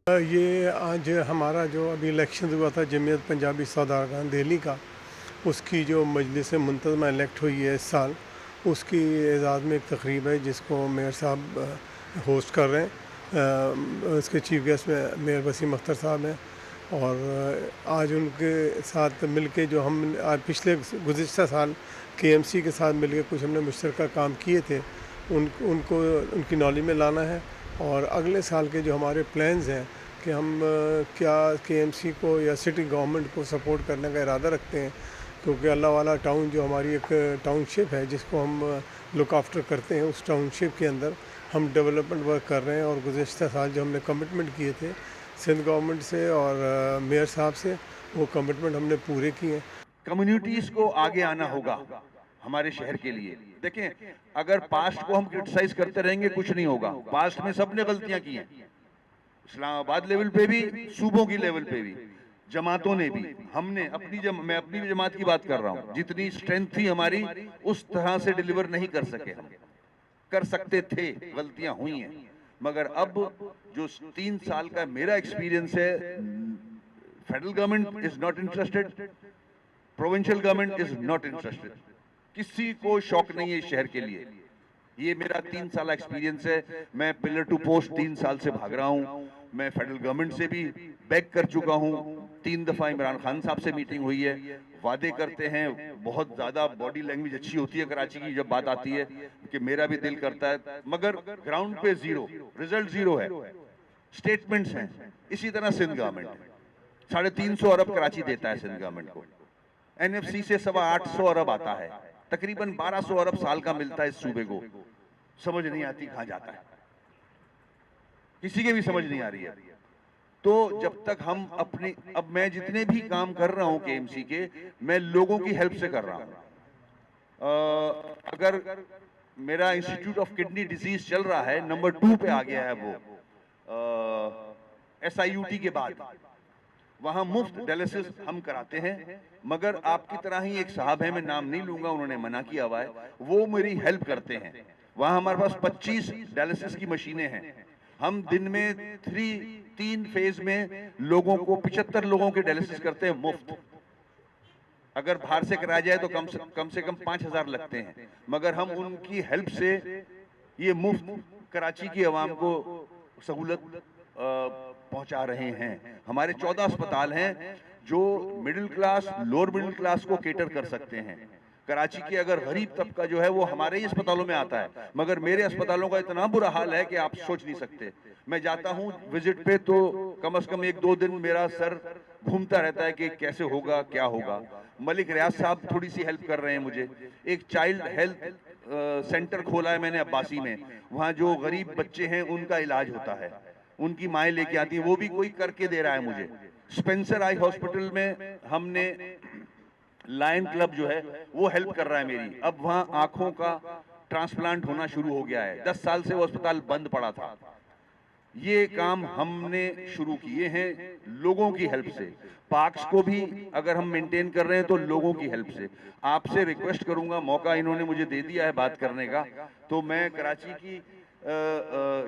ये आज हमारा जो अभी इलेक्शन हुआ था जमीयत पंजाबी सौदागरान दिल्ली का, उसकी जो मजलिस मुंतज़मा इलेक्ट हुई है इस साल, उसकी एजाज़ में एक तकरीब है जिसको मेयर साहब होस्ट कर रहे हैं। उसके चीफ गेस्ट में मेयर वसीम अख्तर साहब हैं। और आज उनके साथ मिलके जो हम आज पिछले गुज़िश्ता साल केएमसी के साथ मिलके कुछ हमने मुश्तरका काम किए थे, उनको उनकी नॉलेज में लाना है। और अगले साल के जो हमारे प्लान्स हैं कि हम क्या केएमसी को या सिटी गवर्नमेंट को सपोर्ट करने का इरादा रखते हैं, क्योंकि अल्लाह वाला टाउन जो हमारी एक टाउनशिप है जिसको हम लुक आफ्टर करते हैं, उस टाउनशिप के अंदर हम डेवलपमेंट वर्क कर रहे हैं। और गुज़िश्ता साल जो हमने कमिटमेंट किए थे सिंध गवर्नमेंट से और मेयर साहब से, वो कमिटमेंट हमने पूरे किए हैं। कम्युनिटीज को आगे आना होगा हमारे शहर के लिए। देखें, अगर पास्ट को हम क्रिटिसाइज करते रहेंगे कुछ नहीं होगा। पास्ट में सबने गलतियां की हैं, इस्लामाबाद लेवल पे भी, सूबों की लेवल पे भी, जमातों ने भी। हमने मैं अपनी जमात की बात कर रहा हूं, जितनी स्ट्रेंथ थी हमारी उस तरह से डिलीवर नहीं कर सके। हम कर सकते थे, गलतियां हुई हैं। मगर अब जो 3 साल का मेरा एक्सपीरियंस है, federal government is not interested, provincial government is not interested. किसी को शौक नहीं है इस शहर के लिए। ये मेरा 3 साल एक्सपीरियंस है। मैं पिलर टू पोस्ट 3 साल से भाग रहा हूं। मैं फेडरल गवर्नमेंट से भी बैक कर चुका हूं। 3 दफा इमरान खान साहब से मीटिंग हुई है। वादे करते हैं, बहुत ज्यादा बॉडी लैंग्वेज अच्छी होती है कराची की जब बात आती है कि मेरा भी दिल करता है, मगर ग्राउंड पे जीरो, रिजल्ट जीरो है। स्टेटमेंट्स हैं। इसी तरह सिंध गवर्नमेंट 350 अरब कराची देता है सिंध गवर्नमेंट को। एनएफसी से 825 अरब आता है, तकरीबन 1200 अरब साल का मिलता है इस सूबे को। समझ नहीं आती कहां जाता है, किसी के भी समझ नहीं आ रही है। तो जब तक हम अपने, अब मैं जितने भी काम कर रहा हूं केएमसी के, मैं लोगों की हेल्प से कर रहा हूं। अगर मेरा इंस्टीट्यूट ऑफ किडनी डिजीज चल रहा है, नंबर 2 पे आ गया है वो SIUT के बाद, वहां मुफ्त डायलिसिस हम कराते हैं। मगर आपकी तरह ही एक साहब है, मैं नाम नहीं लूंगा, उन्होंने मना किया हुआ है, वो मेरी हेल्प करते हैं। वहां हमारे पास 25 डायलिसिस की मशीनें हैं। हम दिन में 3 फेज में लोगों को 75 लोगों के डायलिसिस करते हैं मुफ्त। अगर बाहर से कराया जाए तो कम से कम 5000 लगते हैं, मगर हम उनकी हेल्प से ये मुफ्त कराची की आवाम को सहूलत पहुंचा रहे हैं। हमारे 14 अस्पताल हैं जो middle class, lower middle class को केटर कर सकते हैं। कराची के अगर गरीब तबका जो है वो हमारे ही अस्पतालों में आता है, मगर मेरे अस्पतालों का इतना बुरा हाल है कि आप सोच नहीं सकते। मैं जाता हूं विजिट पे तो कम से कम 1-2 दिन मेरा सर घूमता रहता है कि कैसे होगा, क्या होगा। मलिक रियाज साहब थोड़ी सी हेल्प कर रहे हैं मुझे। एक चाइल्ड हेल्थ सेंटर खोला है मैंने अब्बासी में, वहां जो गरीब बच्चे हैं उनका इलाज होता है, उनकी माएँ लेके आती हैं, वो भी कोई करके दे रहा है मुझे। स्पेंसर आई हॉस्पिटल में हमने लायन क्लब जो है वो हेल्प कर रहा है मेरी। अब वहां आंखों का ट्रांसप्लांट होना शुरू हो गया है। 10 साल से वो अस्पताल बंद पड़ा था। ये काम हमने शुरू किए हैं लोगों की हेल्प से। पार्क्स को भी अगर हम मेंटेन कर रहे हैं तो लोगों की हेल्प से। आपसे रिक्वेस्ट करूंगा, मौका इन्होंने मुझे दे दिया है बात करने का, तो मैं कराची की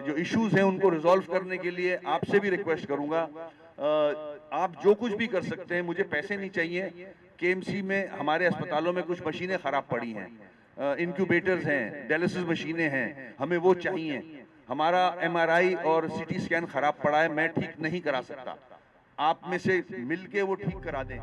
जो इश्यूज हैं उनको रिजॉल्व करने के लिए आपसे भी रिक्वेस्ट करूंगा। आप जो कुछ भी कर सकते हैं, मुझे पैसे नहीं चाहिए। केएमसी में हमारे अस्पतालों में कुछ मशीनें खराब पड़ी हैं, इंक्यूबेटर्स हैं, डायलिसिस मशीनें हैं, हमें वो चाहिए। हमारा MRI और CT स्कैन खराब पड़ा है, मैं ठीक नहीं करा सकता। आप में से मिलके वो ठीक करा दें।